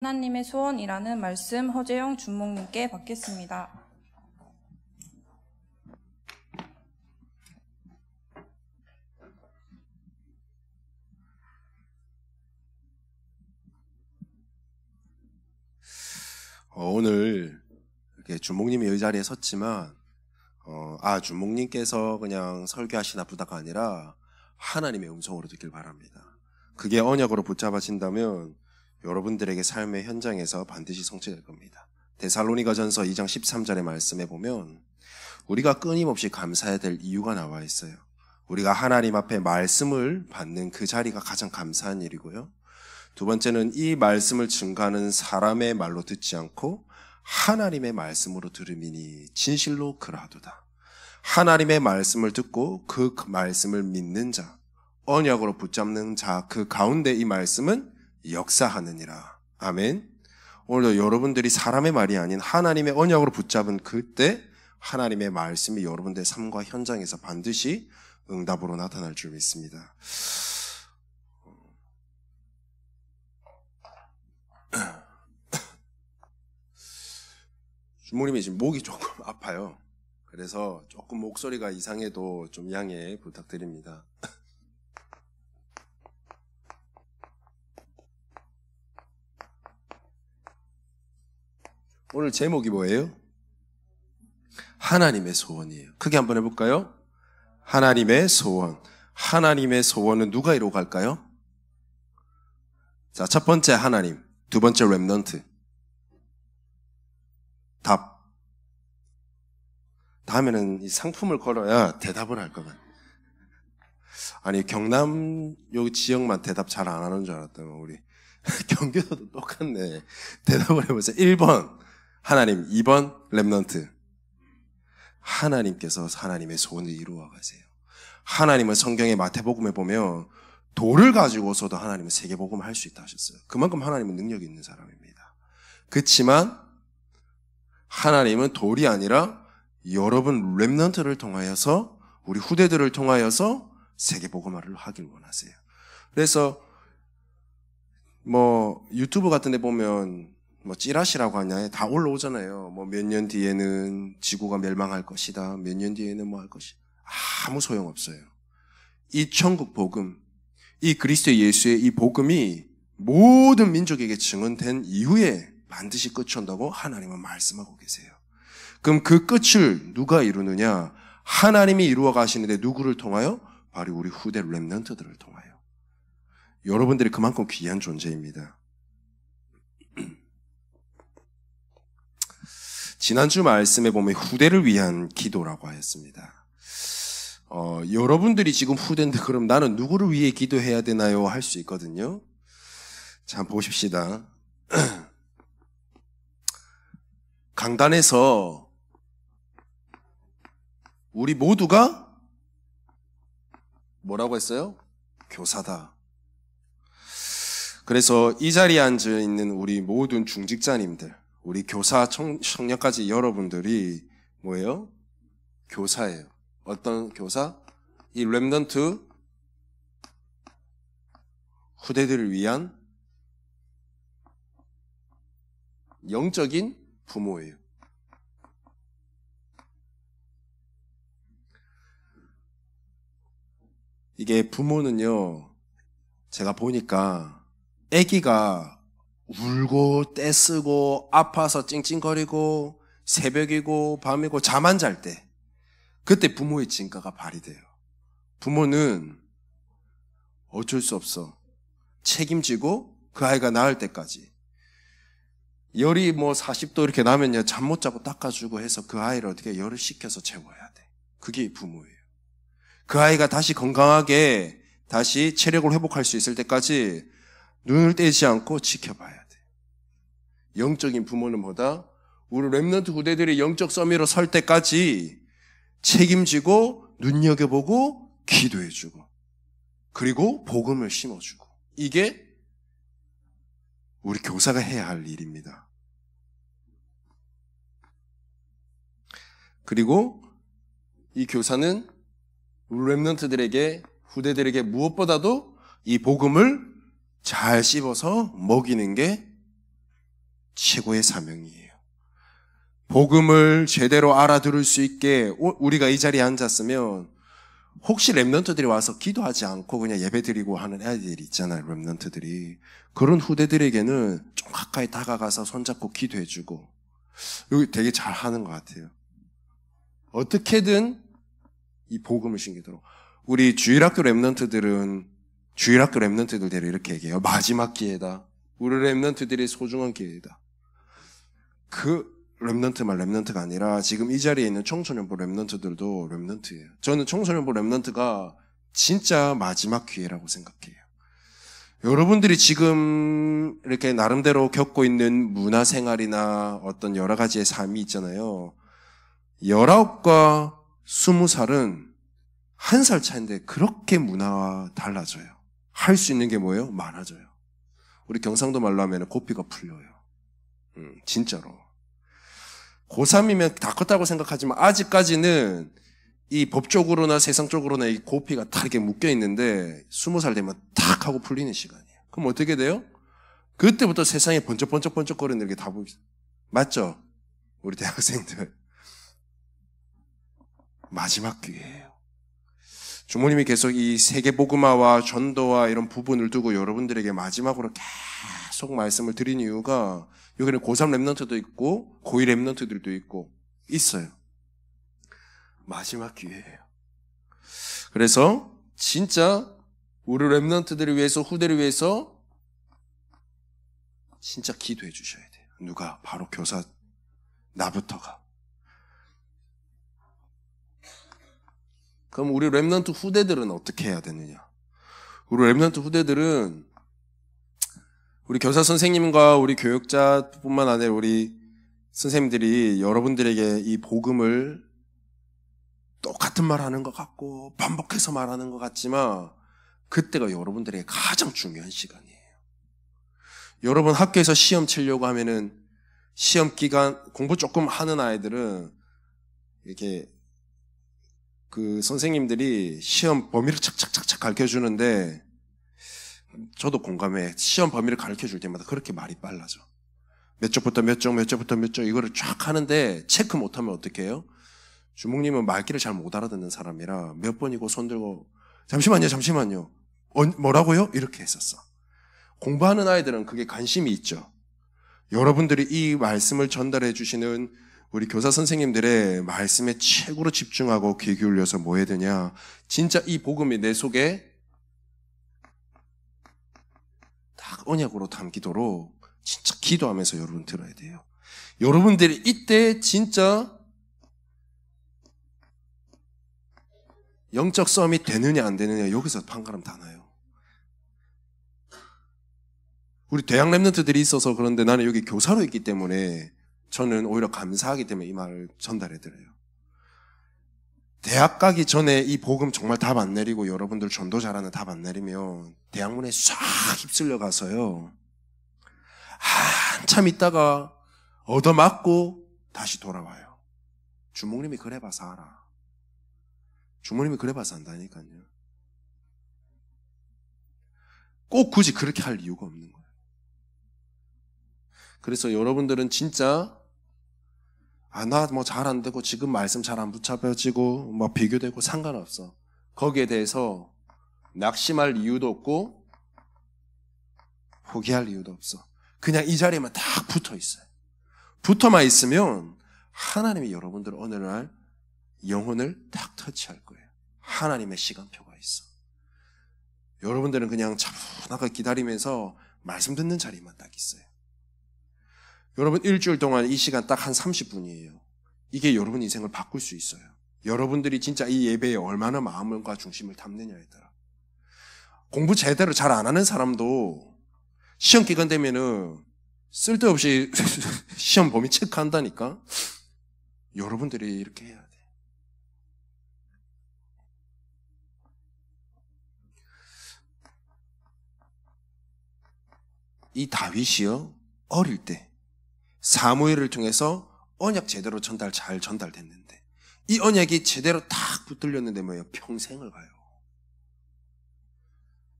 하나님의 소원이라는 말씀 허재영 준목님께 받겠습니다. 오늘 이렇게 준목님이 이 자리에 섰지만 준목님께서 그냥 설교하시나 보다가 아니라 하나님의 음성으로 듣길 바랍니다. 그게 언약으로 붙잡아진다면 여러분들에게 삶의 현장에서 반드시 성취될 겁니다. 데살로니가전서 2장 13절의 말씀에 보면 우리가 끊임없이 감사해야 될 이유가 나와 있어요. 우리가 하나님 앞에 말씀을 받는 그 자리가 가장 감사한 일이고요. 두 번째는 이 말씀을 증거하는 사람의 말로 듣지 않고 하나님의 말씀으로 들음이니 진실로 그러하도다. 하나님의 말씀을 듣고 그 말씀을 믿는 자, 언약으로 붙잡는 자, 그 가운데 이 말씀은 역사하느니라. 아멘. 오늘도 여러분들이 사람의 말이 아닌 하나님의 언약으로 붙잡은 그때 하나님의 말씀이 여러분들의 삶과 현장에서 반드시 응답으로 나타날 줄 믿습니다. 주모님이 지금 목이 조금 아파요. 그래서 조금 목소리가 이상해도 좀 양해 부탁드립니다. 오늘 제목이 뭐예요? 하나님의 소원이에요. 크게 한번 해볼까요? 하나님의 소원. 하나님의 소원은 누가 이루어 갈까요? 자, 첫 번째 하나님, 두 번째 렘넌트. 답. 다음에는 이 상품을 걸어야 대답을 할 거거든. 아니, 경남 요 지역만 대답 잘 안 하는 줄 알았더니 우리 경기도도 똑같네. 대답을 해보세요. 1번 하나님, 2번 렘넌트. 하나님께서 하나님의 소원을 이루어 가세요. 하나님은 성경의 마태복음에 보면 돌을 가지고서도 하나님은 세계복음을 할 수 있다 하셨어요. 그만큼 하나님은 능력이 있는 사람입니다. 그렇지만 하나님은 돌이 아니라 여러분 렘넌트를 통하여서 우리 후대들을 통하여서 세계복음화를 하길 원하세요. 그래서 유튜브 같은 데 보면 찌라시라고 하냐 다 올라오잖아요. 몇 년 뒤에는 지구가 멸망할 것이다. 몇 년 뒤에는 뭐 할 것이다. 아무 소용없어요. 이 천국 복음, 이 그리스도 예수의 이 복음이 모든 민족에게 증언된 이후에 반드시 끝이 온다고 하나님은 말씀하고 계세요. 그럼 그 끝을 누가 이루느냐? 하나님이 이루어 가시는데 누구를 통하여? 바로 우리 후대 렘넌트들을 통하여. 여러분들이 그만큼 귀한 존재입니다. 지난주 말씀에 보면 후대를 위한 기도라고 하였습니다. 여러분들이 지금 후대인데 그럼 나는 누구를 위해 기도해야 되나요? 할 수 있거든요. 자, 보십시다. 강단에서 우리 모두가 뭐라고 했어요? 교사다. 그래서 이 자리에 앉아 있는 우리 모든 중직자님들, 우리 교사, 청년까지 여러분들이 뭐예요? 교사예요. 어떤 교사? 이 렘넌트 후대들을 위한 영적인 부모예요. 이게 부모는요, 제가 보니까 아기가 울고 떼쓰고 아파서 찡찡거리고 새벽이고 밤이고 잠 안 잘 때 그때 부모의 진가가 발휘돼요. 부모는 어쩔 수 없어. 책임지고 그 아이가 나을 때까지. 열이 40도 이렇게 나면요, 잠 못 자고 닦아주고 해서 그 아이를 어떻게 열을 식혀서 재워야 돼. 그게 부모예요. 그 아이가 다시 건강하게 다시 체력을 회복할 수 있을 때까지 눈을 떼지 않고 지켜봐야 돼. 영적인 부모는 뭐다? 우리 렘넌트 후대들이 영적 서밋으로 설 때까지 책임지고 눈여겨보고 기도해주고 그리고 복음을 심어주고 이게 우리 교사가 해야 할 일입니다. 그리고 이 교사는 우리 렘넌트들에게 후대들에게 무엇보다도 이 복음을 잘 씹어서 먹이는 게 최고의 사명이에요. 복음을 제대로 알아들을 수 있게 우리가 이 자리에 앉았으면 혹시 랩런트들이 와서 기도하지 않고 그냥 예배드리고 하는 애들이 있잖아요. 랩런트들이. 그런 후대들에게는 좀 가까이 다가가서 손잡고 기도해주고 여기 되게 잘하는 것 같아요. 어떻게든 이 복음을 신기도록. 우리 주일학교 랩런트들은 주일학교 랩런트들대로 이렇게 얘기해요. 마지막 기회다. 우리 랩런트들의 소중한 기회다. 그 랩런트만 랩런트가 아니라 지금 이 자리에 있는 청소년부 랩런트들도 랩런트예요. 저는 청소년부 랩런트가 진짜 마지막 기회라고 생각해요. 여러분들이 지금 이렇게 나름대로 겪고 있는 문화생활이나 어떤 여러 가지의 삶이 있잖아요. 19과 20살은 1살 차이인데 그렇게 문화와 달라져요. 할 수 있는 게 뭐예요? 많아져요. 우리 경상도 말로 하면 고삐가 풀려요. 진짜로. 고3이면 다 컸다고 생각하지만 아직까지는 이 법적으로나 세상적으로나 이 고삐가 다 이렇게 묶여 있는데 20살 되면 탁 하고 풀리는 시간이에요. 그럼 어떻게 돼요? 그때부터 세상에 번쩍번쩍거리는 게 다 보이죠. 맞죠? 우리 대학생들. 마지막 기회예요. 주모님이 계속 이 세계복음화와 전도와 이런 부분을 두고 여러분들에게 마지막으로 계속 말씀을 드린 이유가 여기는 고3 랩런트도 있고 고2 랩런트들도 있고 있어요. 마지막 기회예요. 그래서 진짜 우리 랩런트들을 위해서 후대를 위해서 진짜 기도해 주셔야 돼요. 누가? 바로 교사 나부터가. 그럼 우리 랩런트 후대들은 어떻게 해야 되느냐? 우리 랩런트 후대들은 우리 교사 선생님과 우리 교육자뿐만 아니라 우리 선생님들이 여러분들에게 이 복음을 똑같은 말 하는 것 같고 반복해서 말하는 것 같지만 그때가 여러분들에게 가장 중요한 시간이에요. 여러분 학교에서 시험 치려고 하면은 시험 기간 공부 조금 하는 아이들은 이렇게 그 선생님들이 시험 범위를 착착착착 가르쳐주는데 저도 공감해. 시험 범위를 가르쳐줄 때마다 그렇게 말이 빨라져. 몇 쪽부터 몇 쪽, 몇 쪽부터 몇 쪽 이거를 쫙 하는데 체크 못하면 어떻게 해요? 주목님은 말귀를 잘 못 알아듣는 사람이라 몇 번이고 손들고 잠시만요. 뭐라고요? 이렇게 했었어. 공부하는 아이들은 그게 관심이 있죠. 여러분들이 이 말씀을 전달해 주시는 우리 교사 선생님들의 말씀에 최고로 집중하고 귀 기울여서 뭐 해야 되냐. 진짜 이 복음이 내 속에 딱 언약으로 담기도록 진짜 기도하면서 여러분 들어야 돼요. 여러분들이 이때 진짜 영적 싸움이 되느냐 안 되느냐 여기서 판가름 다 나요. 우리 대학 랩런트들이 있어서 그런데 나는 여기 교사로 있기 때문에 저는 오히려 감사하기 때문에 이 말을 전달해드려요. 대학 가기 전에 이 복음 정말 답 안 내리고 여러분들 전도 잘하는 답 안 내리면 대학문에 싹 휩쓸려 가서요. 한참 있다가 얻어맞고 다시 돌아와요. 주목님이 그래봐서 알아. 주목님이 그래봐서 안다니까요. 꼭 굳이 그렇게 할 이유가 없는 거예요. 그래서 여러분들은 진짜 나 뭐 잘 안 되고 지금 말씀 잘 안 붙잡혀지고 뭐 비교되고 상관없어. 거기에 대해서 낙심할 이유도 없고 포기할 이유도 없어. 그냥 이 자리에만 딱 붙어 있어요. 붙어만 있으면 하나님이 여러분들 어느 날 영혼을 딱 터치할 거예요. 하나님의 시간표가 있어. 여러분들은 그냥 차분하게 기다리면서 말씀 듣는 자리만 딱 있어요. 여러분 일주일 동안 이 시간 딱 한 30분이에요. 이게 여러분 인생을 바꿀 수 있어요. 여러분들이 진짜 이 예배에 얼마나 마음과 중심을 담느냐에 따라. 공부 제대로 잘 안 하는 사람도 시험 기간 되면은 쓸데없이 시험 범위 체크한다니까. 여러분들이 이렇게 해야 돼. 이 다윗이요 어릴 때 사무엘을 통해서 언약 제대로 잘 전달됐는데 이 언약이 제대로 탁 붙들렸는데 뭐예요? 평생을 가요.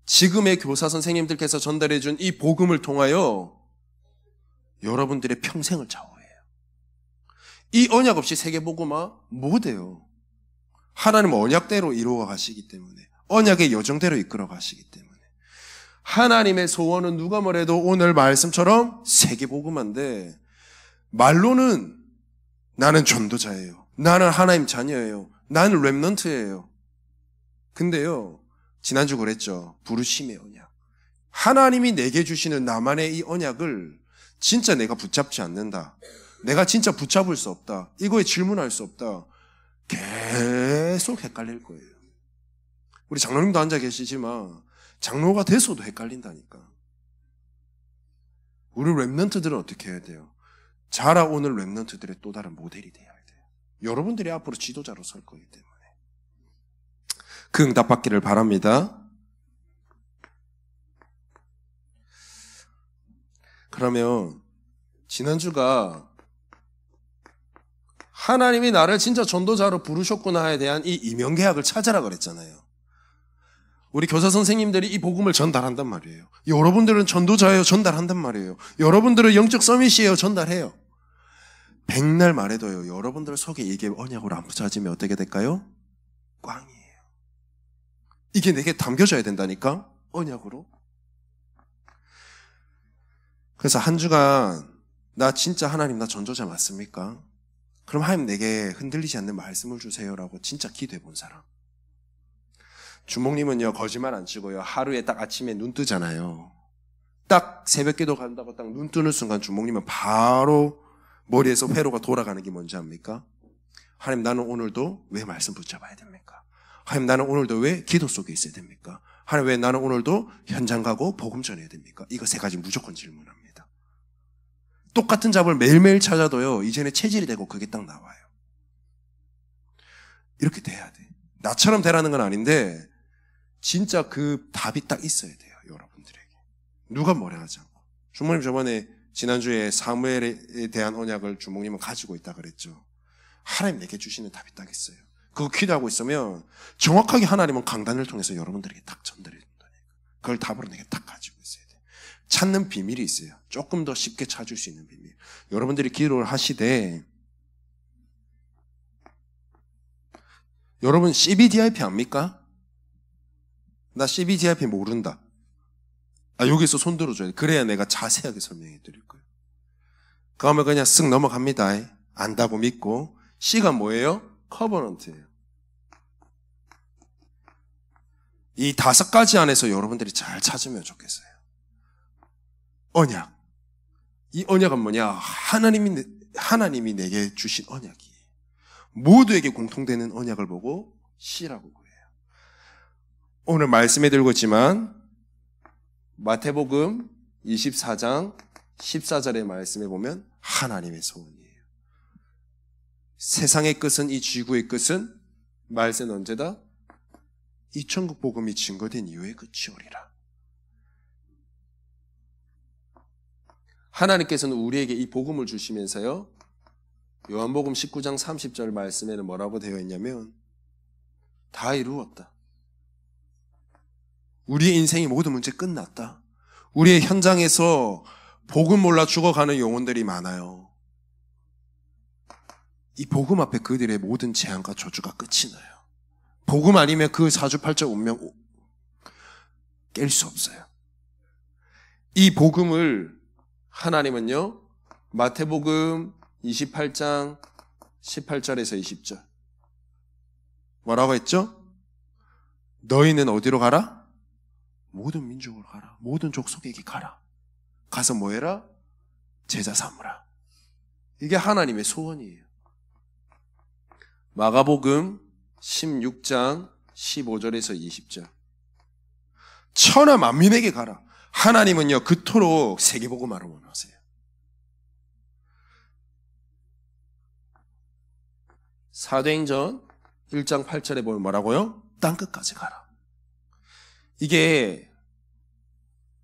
지금의 교사 선생님들께서 전달해준 이 복음을 통하여 여러분들의 평생을 좌우해요. 이 언약 없이 세계복음화 못해요. 하나님은 언약대로 이루어 가시기 때문에, 언약의 여정대로 이끌어 가시기 때문에. 하나님의 소원은 누가 뭐래도 오늘 말씀처럼 세계복음화인데, 말로는 나는 전도자예요. 나는 하나님 자녀예요. 나는 렘넌트예요. 근데요, 지난주 그랬죠. 부르심의 언약. 하나님이 내게 주시는 나만의 이 언약을 진짜 내가 붙잡지 않는다. 내가 진짜 붙잡을 수 없다. 이거에 질문할 수 없다. 계속 헷갈릴 거예요. 우리 장로님도 앉아 계시지만 장로가 돼서도 헷갈린다니까. 우리 렘넌트들은 어떻게 해야 돼요? 자라오는 렘넌트들의 또 다른 모델이 돼야 돼요. 여러분들이 앞으로 지도자로 설 거기 때문에. 그 응답 받기를 바랍니다. 그러면 지난주가 하나님이 나를 진짜 전도자로 부르셨구나에 대한 이 이명계약을 찾아라 그랬잖아요. 우리 교사 선생님들이 이 복음을 전달한단 말이에요. 여러분들은 전도자예요. 전달한단 말이에요. 여러분들은 영적 서밋이에요. 전달해요. 백날 말해도요. 여러분들 속에 이게 언약으로 안 붙여지면 어떻게 될까요? 꽝이에요. 이게 내게 담겨져야 된다니까? 언약으로. 그래서 한 주간 나 진짜 하나님 나 전도자 맞습니까? 그럼 하나님 내게 흔들리지 않는 말씀을 주세요라고 진짜 기도해 본 사람. 주목님은요 거짓말 안 치고요 하루에 딱 아침에 눈 뜨잖아요. 딱 새벽기도 간다고 딱 눈 뜨는 순간 주목님은 바로 머리에서 회로가 돌아가는 게 뭔지 압니까? 하나님 나는 오늘도 왜 말씀 붙잡아야 됩니까? 하나님 나는 오늘도 왜 기도 속에 있어야 됩니까? 하나님 왜 나는 오늘도 현장 가고 복음 전해야 됩니까? 이거 세 가지 무조건 질문합니다. 똑같은 답을 매일매일 찾아도요 이제는 체질이 되고 그게 딱 나와요. 이렇게 돼야 돼. 나처럼 되라는 건 아닌데 진짜 그 답이 딱 있어야 돼요. 여러분들에게. 누가 뭐라 하지 않고. 주목님 저번에 지난주에 사무엘에 대한 언약을 주목님은 가지고 있다 그랬죠. 하나님 내게 주시는 답이 딱 있어요. 그거 기도하고 있으면 정확하게 하나님은 강단을 통해서 여러분들에게 딱 전달해 준다니까. 그걸 답으로 내게 딱 가지고 있어야 돼. 찾는 비밀이 있어요. 조금 더 쉽게 찾을 수 있는 비밀. 여러분들이 기도를 하시되 여러분 CBDIP 압니까? 나 CBDIP 모른다. 여기서 손 들어줘야 돼. 그래야 내가 자세하게 설명해 드릴 거예요. 그러면 그냥 쓱 넘어갑니다. 안다고 믿고. C가 뭐예요? 커버넌트예요. 이 5가지 안에서 여러분들이 잘 찾으면 좋겠어요. 언약. 이 언약은 뭐냐? 하나님이 내게 주신 언약이에요. 모두에게 공통되는 언약을 보고 C라고 그래요. 오늘 말씀에 들고 있지만 마태복음 24장 14절의 말씀에 보면 하나님의 소원이에요. 세상의 끝은 이 지구의 끝은 말세는 언제다? 이 천국 복음이 증거된 이후에 끝이 오리라. 하나님께서는 우리에게 이 복음을 주시면서요. 요한복음 19장 30절 말씀에는 뭐라고 되어 있냐면 다 이루었다. 우리의 인생의 모든 문제 끝났다. 우리의 현장에서 복음 몰라 죽어가는 영혼들이 많아요. 이 복음 앞에 그들의 모든 재앙과 저주가 끝이 나요. 복음 아니면 그 사주팔자 운명 깰 수 없어요. 이 복음을 하나님은요. 마태복음 28장 18절에서 20절 뭐라고 했죠? 너희는 어디로 가라? 모든 민족으로 가라. 모든 족속에게 가라. 가서 뭐 해라? 제자 삼으라. 이게 하나님의 소원이에요. 마가복음 16장 15절에서 20절 천하 만민에게 가라. 하나님은요 그토록 세계복음화를 원하세요. 사도행전 1장 8절에 보면 뭐라고요? 땅끝까지 가라. 이게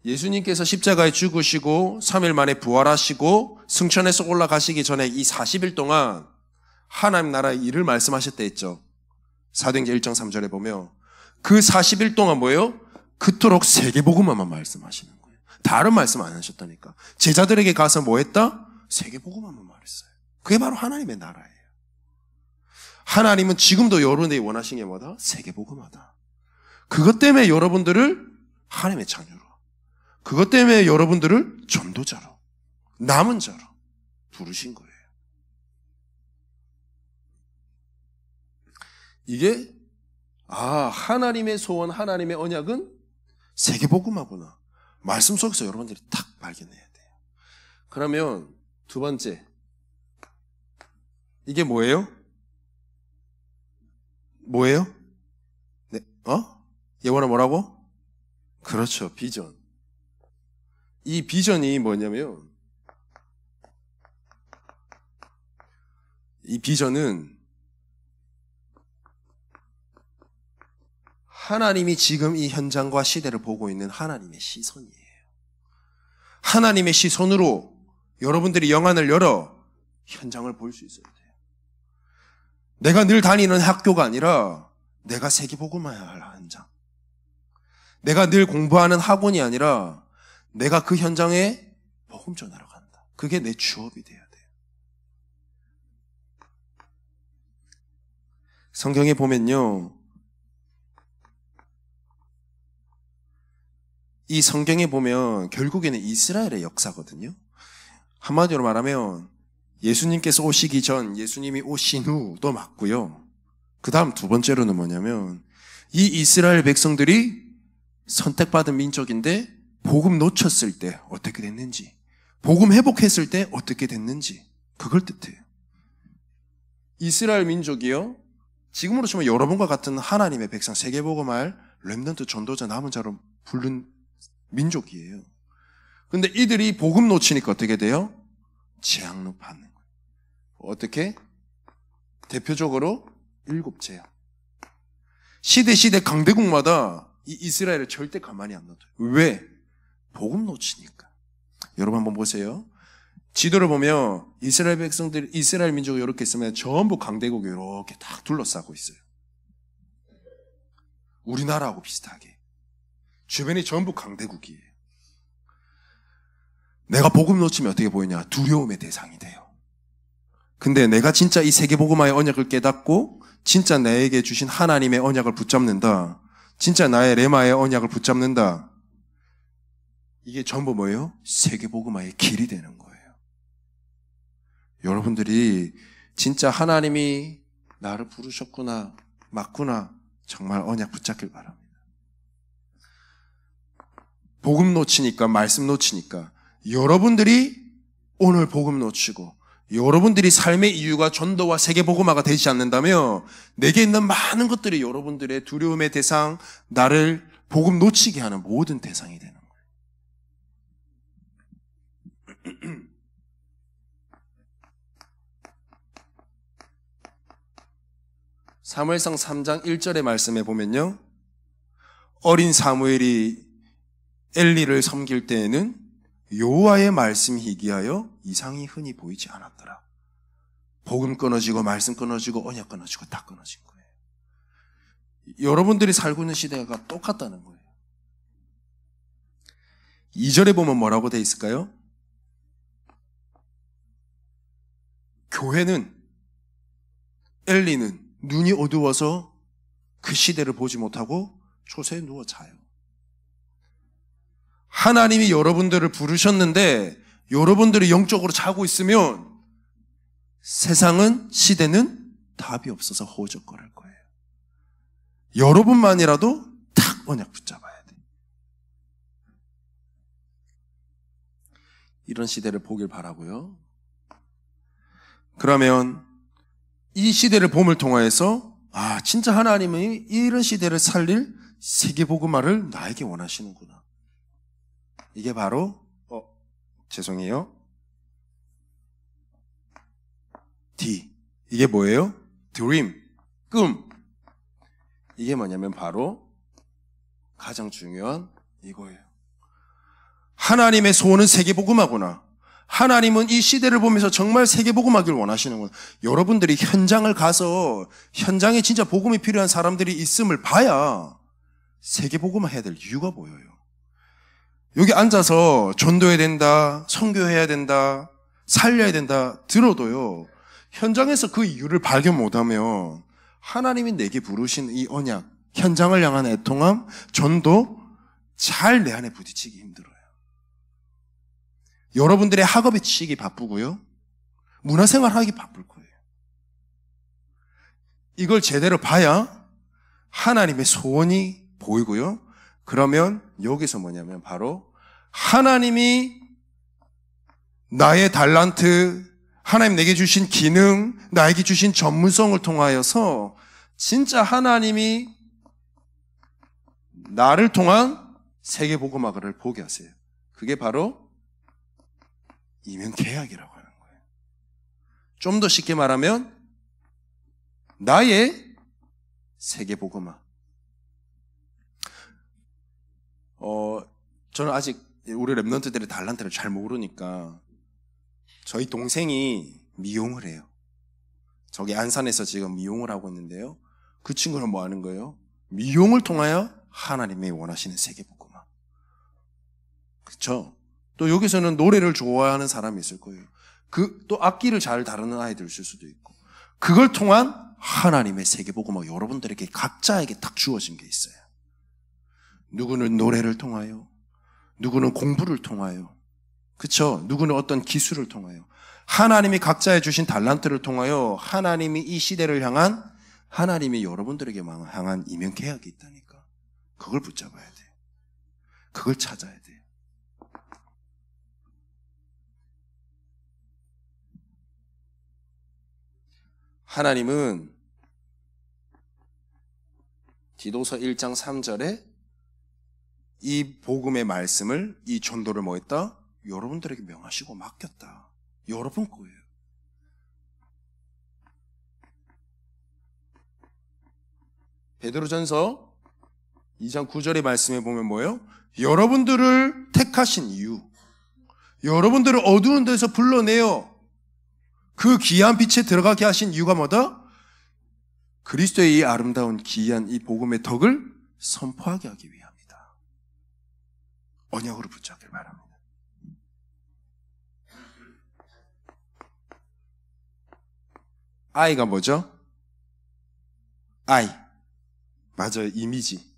예수님께서 십자가에 죽으시고 3일 만에 부활하시고 승천해서 올라가시기 전에 이 40일 동안 하나님 나라의 일을 말씀하셨다 했죠. 사도행전 1장 3절에 보면 그 40일 동안 뭐예요? 그토록 세계복음화만 말씀하시는 거예요. 다른 말씀 안 하셨다니까. 제자들에게 가서 뭐 했다? 세계복음화만 말했어요. 그게 바로 하나님의 나라예요. 하나님은 지금도 여러분들이 원하시는 게 뭐다? 세계복음화다. 그것 때문에 여러분들을 하나님의 자녀로, 그것 때문에 여러분들을 전도자로, 남은 자로 부르신 거예요. 이게 하나님의 소원, 하나님의 언약은 세계복음화구나. 말씀 속에서 여러분들이 탁 발견해야 돼요. 그러면 두 번째, 이게 뭐예요? 뭐예요? 네, 예원아 뭐라고? 그렇죠, 비전. 이 비전이 뭐냐면, 이 비전은 하나님이 지금 이 현장과 시대를 보고 있는 하나님의 시선이에요. 하나님의 시선으로 여러분들이 영안을 열어 현장을 볼 수 있어야 돼요. 내가 늘 다니는 학교가 아니라 내가 세계복음화해야 할 현장. 내가 늘 공부하는 학원이 아니라 내가 그 현장에 복음 전하러 간다. 그게 내 주업이 돼야 돼요. 성경에 보면요, 이 성경에 보면 결국에는 이스라엘의 역사거든요. 한마디로 말하면 예수님께서 오시기 전, 예수님이 오신 후도 맞고요. 그 다음 두 번째로는 뭐냐면 이 이스라엘 백성들이 선택받은 민족인데 복음 놓쳤을 때 어떻게 됐는지, 복음 회복했을 때 어떻게 됐는지, 그걸 뜻해요. 이스라엘 민족이요, 지금으로 치면 여러분과 같은 하나님의 백성, 세계복음할 렘넌트 전도자 남은 자로 부른 민족이에요. 근데 이들이 복음 놓치니까 어떻게 돼요? 재앙로 받는 거예요. 어떻게? 대표적으로 7재앙. 시대 강대국마다 이 이스라엘을 절대 가만히 안 놔둬요. 왜? 복음 놓치니까. 여러분 한번 보세요. 지도를 보면 이스라엘 백성들, 이스라엘 민족이 이렇게 있으면 전부 강대국이 이렇게 딱 둘러싸고 있어요. 우리나라하고 비슷하게. 주변이 전부 강대국이에요. 내가 복음 놓치면 어떻게 보이냐? 두려움의 대상이 돼요. 근데 내가 진짜 이 세계복음화의 언약을 깨닫고 진짜 나에게 주신 하나님의 언약을 붙잡는다. 진짜 나의 레마의 언약을 붙잡는다. 이게 전부 뭐예요? 세계복음화의 길이 되는 거예요. 여러분들이 진짜 하나님이 나를 부르셨구나, 맞구나, 정말 언약 붙잡길 바랍니다. 복음 놓치니까, 말씀 놓치니까 여러분들이 오늘 복음 놓치고 여러분들이 삶의 이유가 전도와 세계복음화가 되지 않는다면 내게 있는 많은 것들이 여러분들의 두려움의 대상, 나를 복음 놓치게 하는 모든 대상이 되는 거예요. 사무엘상 3장 1절의 말씀에 보면요, 어린 사무엘이 엘리를 섬길 때에는 여호와의 말씀이 희귀하여 이상이 흔히 보이지 않았더라. 복음 끊어지고 말씀 끊어지고 언약 끊어지고 다 끊어진 거예요. 여러분들이 살고 있는 시대가 똑같다는 거예요. 2절에 보면 뭐라고 돼 있을까요? 교회는, 엘리는 눈이 어두워서 그 시대를 보지 못하고 초세에 누워 자요. 하나님이 여러분들을 부르셨는데 여러분들이 영적으로 자고 있으면 세상은, 시대는 답이 없어서 허우적거릴 거예요. 여러분만이라도 탁 언약 붙잡아야 돼. 이런 시대를 보길 바라고요. 그러면 이 시대를 봄을 통하여서 진짜 하나님이 이런 시대를 살릴 세계복음화를 나에게 원하시는구나. 이게 바로 죄송해요. D. 이게 뭐예요? Dream. 꿈. 이게 뭐냐면 바로 가장 중요한 이거예요. 하나님의 소원은 세계복음화구나. 하나님은 이 시대를 보면서 정말 세계복음화기를 원하시는구나. 여러분들이 현장을 가서 현장에 진짜 복음이 필요한 사람들이 있음을 봐야 세계복음화 해야 될 이유가 보여요. 여기 앉아서 전도해야 된다, 선교해야 된다, 살려야 된다 들어도요, 현장에서 그 이유를 발견 못하면 하나님이 내게 부르신 이 언약, 현장을 향한 애통함, 전도 잘 내 안에 부딪히기 힘들어요. 여러분들의 학업에 치이기 바쁘고요, 문화생활 하기 바쁠 거예요. 이걸 제대로 봐야 하나님의 소원이 보이고요. 그러면 여기서 뭐냐면 바로 하나님이 나의 달란트, 하나님 내게 주신 기능, 나에게 주신 전문성을 통하여서 진짜 하나님이 나를 통한 세계복음화를 보게 하세요. 그게 바로 이면개혁이라고 하는 거예요. 좀 더 쉽게 말하면 나의 세계복음화. 저는 아직 우리 랩런트들의 달란트를 잘 모르니까 저희 동생이 미용을 해요. 저기 안산에서 지금 미용을 하고 있는데요. 그 친구는 뭐 하는 거예요? 미용을 통하여 하나님이 원하시는 세계복음화. 그렇죠? 또 여기서는 노래를 좋아하는 사람이 있을 거예요. 또 악기를 잘 다루는 아이들 있을 수도 있고. 그걸 통한 하나님의 세계복음화, 여러분들에게 각자에게 딱 주어진 게 있어요. 누구는 노래를 통하여, 누구는 공부를 통하여, 그쵸? 누구는 어떤 기술을 통하여, 하나님이 각자에 주신 달란트를 통하여 하나님이 이 시대를 향한, 하나님이 여러분들에게 향한 이면개혁이 있다니까. 그걸 붙잡아야 돼요. 그걸 찾아야 돼요. 하나님은 디도서 1장 3절에 이 복음의 말씀을, 이 전도를 뭐 했다? 여러분들에게 명하시고 맡겼다. 여러분 거예요. 베드로전서 2장 9절의 말씀에 보면 뭐예요? 여러분들을 택하신 이유, 여러분들을 어두운 데서 불러내어 그 귀한 빛에 들어가게 하신 이유가 뭐다? 그리스도의 이 아름다운 귀한 이 복음의 덕을 선포하게 하기 위함이다. 언약으로 붙잡길 바랍니다. 아이가 뭐죠? 아이. 맞아요. 이미지.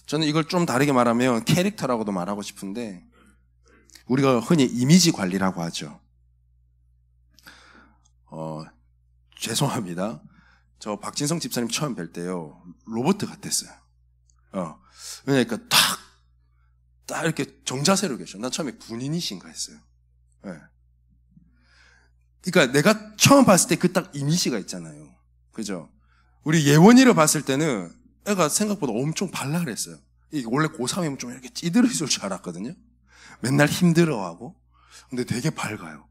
저는 이걸 좀 다르게 말하면 캐릭터라고도 말하고 싶은데, 우리가 흔히 이미지 관리라고 하죠. 죄송합니다. 저 박진성 집사님 처음 뵐 때요, 로봇 같았어요. 그러니까 딱 이렇게 정자세로 계셔. 난 처음에 군인이신가 했어요. 네. 그러니까 내가 처음 봤을 때 그 딱 이미지가 있잖아요. 그죠? 우리 예원이를 봤을 때는 애가 생각보다 엄청 발랄 했어요. 이게 원래 고3이면 좀 이렇게 찌들어 있을 줄 알았거든요. 맨날 힘들어하고. 근데 되게 밝아요.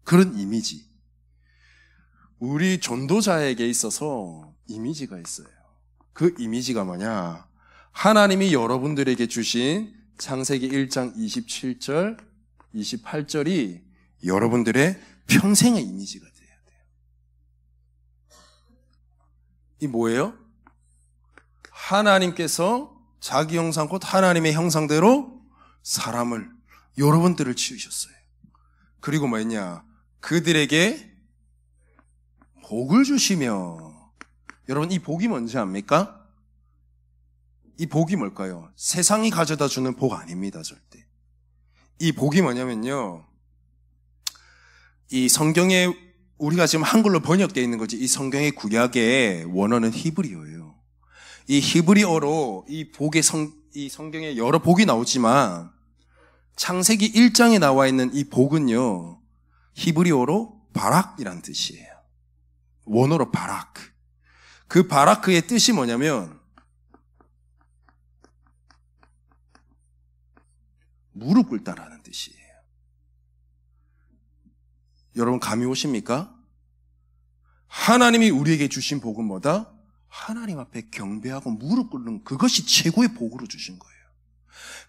그런 이미지. 우리 전도자에게 있어서 이미지가 있어요. 그 이미지가 뭐냐? 하나님이 여러분들에게 주신 창세기 1장 27절, 28절이 여러분들의 평생의 이미지가 돼야 돼요. 이 뭐예요? 하나님께서 자기 형상 곧 하나님의 형상대로 사람을, 여러분들을 지으셨어요. 그리고 뭐였냐? 그들에게 복을 주시며, 여러분 이 복이 뭔지 압니까? 이 복이 뭘까요? 세상이 가져다 주는 복 아닙니다, 절대. 이 복이 뭐냐면요, 이 성경에 우리가 지금 한글로 번역되어 있는 거지, 이 성경의 구약의 원어는 히브리어예요. 이 히브리어로 이 성경에 여러 복이 나오지만 창세기 1장에 나와 있는 이 복은요, 히브리어로 바락이란 뜻이에요. 원어로 바락. 그 바라크의 뜻이 뭐냐면 무릎 꿇다라는 뜻이에요. 여러분 감이 오십니까? 하나님이 우리에게 주신 복은 뭐다? 하나님 앞에 경배하고 무릎 꿇는 그것이 최고의 복으로 주신 거예요.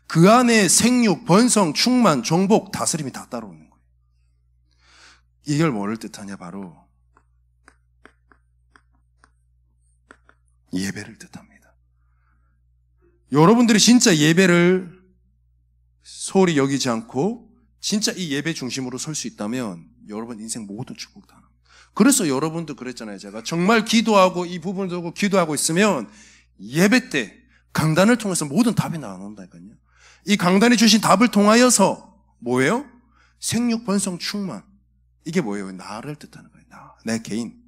그 안에 생육, 번성, 충만, 정복, 다스림이 다 따라오는 거예요. 이걸 뭐를 뜻하냐? 바로 예배를 뜻합니다. 여러분들이 진짜 예배를 소홀히 여기지 않고 진짜 이 예배 중심으로 설 수 있다면 여러분 인생 모든 축복 다. 그래서 여러분도 그랬잖아요. 제가 정말 기도하고 이 부분을 두고 기도하고 있으면 예배 때 강단을 통해서 모든 답이 나온다니까요. 이 강단이 주신 답을 통하여서 뭐예요? 생육 번성 충만. 이게 뭐예요? 나를 뜻하는 거예요. 내 개인.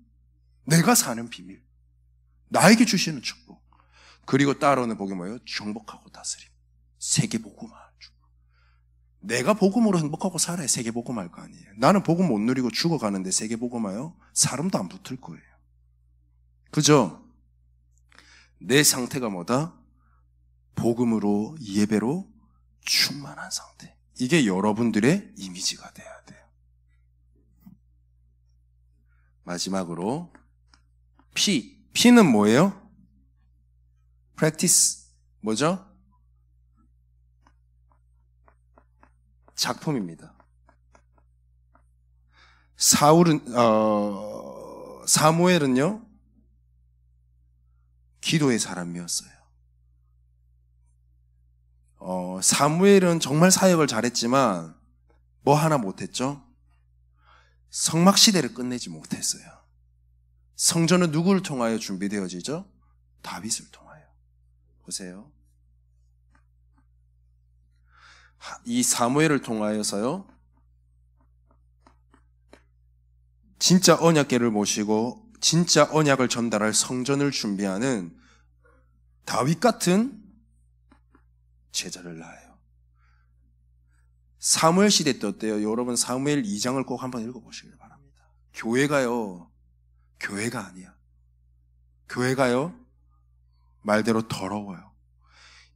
내가 사는 비밀. 나에게 주시는 축복. 그리고 따라오는 복이 뭐예요? 정복하고 다스림. 세계복음화. 내가 복음으로 행복하고 살아야 세계복음할 거 아니에요. 나는 복음 못 누리고 죽어가는데 세계복음화요? 사람도 안 붙을 거예요. 그죠? 내 상태가 뭐다? 복음으로 예배로 충만한 상태. 이게 여러분들의 이미지가 돼야 돼요. 마지막으로 P는 뭐예요? practice 뭐죠? 작품입니다. 사무엘은요 기도의 사람이었어요. 사무엘은 정말 사역을 잘했지만 뭐 하나 못했죠? 성막 시대를 끝내지 못했어요. 성전은 누구를 통하여 준비되어지죠? 다윗을 통하여. 보세요. 이 사무엘을 통하여서요 진짜 언약궤를 모시고 진짜 언약을 전달할 성전을 준비하는 다윗 같은 제자를 낳아요. 사무엘 시대 때 어때요? 여러분 사무엘 2장을 꼭 한번 읽어보시길 바랍니다. 교회가요 교회가 아니야. 교회가요 말대로 더러워요.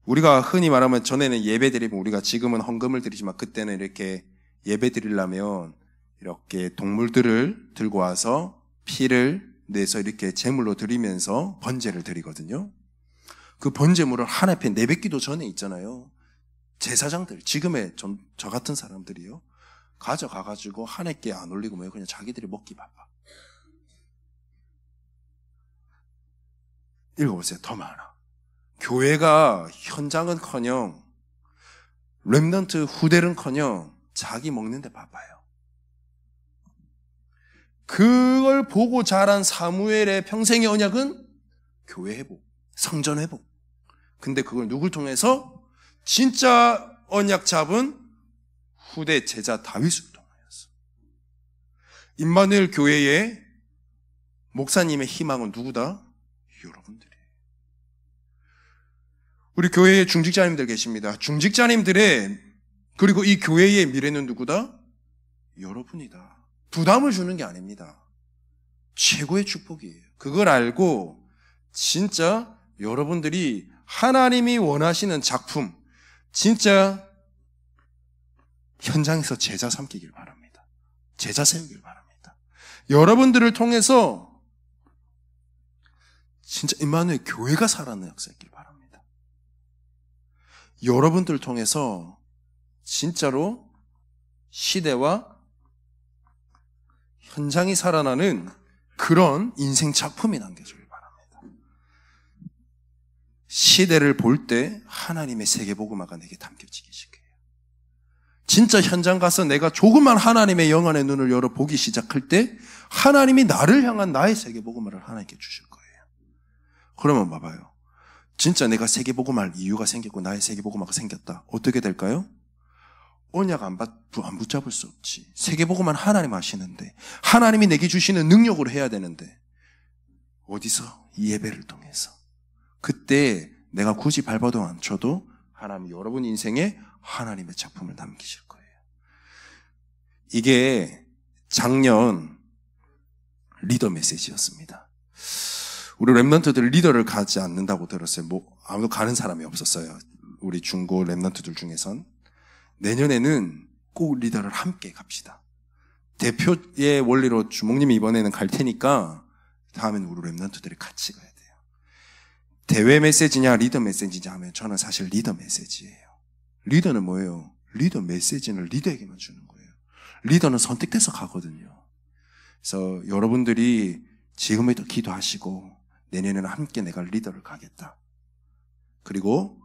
우리가 흔히 말하면 전에는 예배 드리면 우리가 지금은 헌금을 드리지만 그때는 이렇게 예배 드리려면 이렇게 동물들을 들고 와서 피를 내서 이렇게 제물로 드리면서 번제를 드리거든요. 그 번제물을 한 앞에 내뱉기도 전에 있잖아요. 제사장들, 지금의 저 같은 사람들이요. 가져가가지고 한 해께 안 올리고 뭐 그냥 자기들이 먹기 바빠. 읽어보세요. 더 많아. 교회가 현장은커녕 렘넌트 후대는커녕 자기 먹는데 바빠요. 그걸 보고 자란 사무엘의 평생의 언약은 교회 회복, 성전 회복. 근데 그걸 누굴 통해서? 진짜 언약 잡은 후대 제자 다윗을 통하여서. 임마누엘 교회의 목사님의 희망은 누구다? 여러분들이에요. 우리 교회에 중직자님들 계십니다. 중직자님들의 그리고 이 교회의 미래는 누구다? 여러분이다. 부담을 주는 게 아닙니다. 최고의 축복이에요. 그걸 알고 진짜 여러분들이 하나님이 원하시는 작품 진짜 현장에서 제자 삼기길 바랍니다. 제자 세우길 바랍니다. 여러분들을 통해서 진짜 임마누엘 교회가 살아나는 역사 있길 바랍니다. 여러분들을 통해서 진짜로 시대와 현장이 살아나는 그런 인생 작품이 남겨지길 바랍니다. 시대를 볼 때 하나님의 세계복음화가 내게 담겨지기 시작해요. 진짜 현장 가서 내가 조그만 하나님의 영안의 눈을 열어 보기 시작할 때 하나님이 나를 향한 나의 세계복음화를 하나님께 주실 거예요. 그러면 봐봐요. 진짜 내가 세계복음화할 이유가 생겼고 나의 세계복음화가 생겼다. 어떻게 될까요? 언약 안 붙잡을 수 없지. 세계복음만 하나님 하시는데 하나님이 내게 주시는 능력으로 해야 되는데 어디서? 이 예배를 통해서. 그때 내가 굳이 밟아도 안 쳐도 하나님 여러분 인생에 하나님의 작품을 남기실 거예요. 이게 작년 리더 메시지였습니다. 우리 렘넌트들 리더를 가지 않는다고 들었어요. 아무도 가는 사람이 없었어요. 우리 중고 렘넌트들 중에선. 내년에는 꼭 리더를 함께 갑시다. 대표의 원리로 주목님이 이번에는 갈 테니까 다음에는 우리 렘넌트들이 같이 가야 돼요. 대회 메시지냐 리더 메시지냐 하면 저는 사실 리더 메시지예요. 리더는 뭐예요? 리더 메시지는 리더에게만 주는 거예요. 리더는 선택돼서 가거든요. 그래서 여러분들이 지금부터 기도하시고 내년에는 함께 내가 리더를 가겠다. 그리고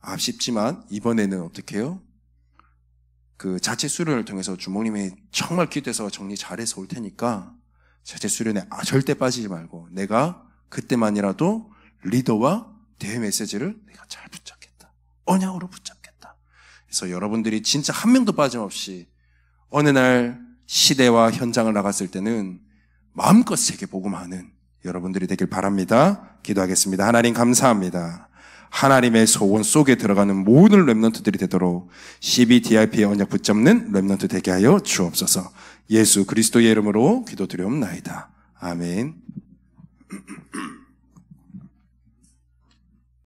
아쉽지만 이번에는 어떻게 해요? 그 자체 수련을 통해서 주목님이 정말 기도해서 정리 잘해서 올 테니까 자체 수련에 절대 빠지지 말고 내가 그때만이라도 리더와 대회 메시지를 내가 잘 붙잡겠다. 언약으로 붙잡겠다. 그래서 여러분들이 진짜 한 명도 빠짐없이 어느 날 시대와 현장을 나갔을 때는 마음껏 세계 복음하는 여러분들이 되길 바랍니다. 기도하겠습니다. 하나님 감사합니다. 하나님의 소원 속에 들어가는 모든 렘넌트들이 되도록 CBDIP의 언약 붙잡는 렘넌트 되게 하여 주옵소서. 예수 그리스도의 이름으로 기도드리옵나이다. 아멘.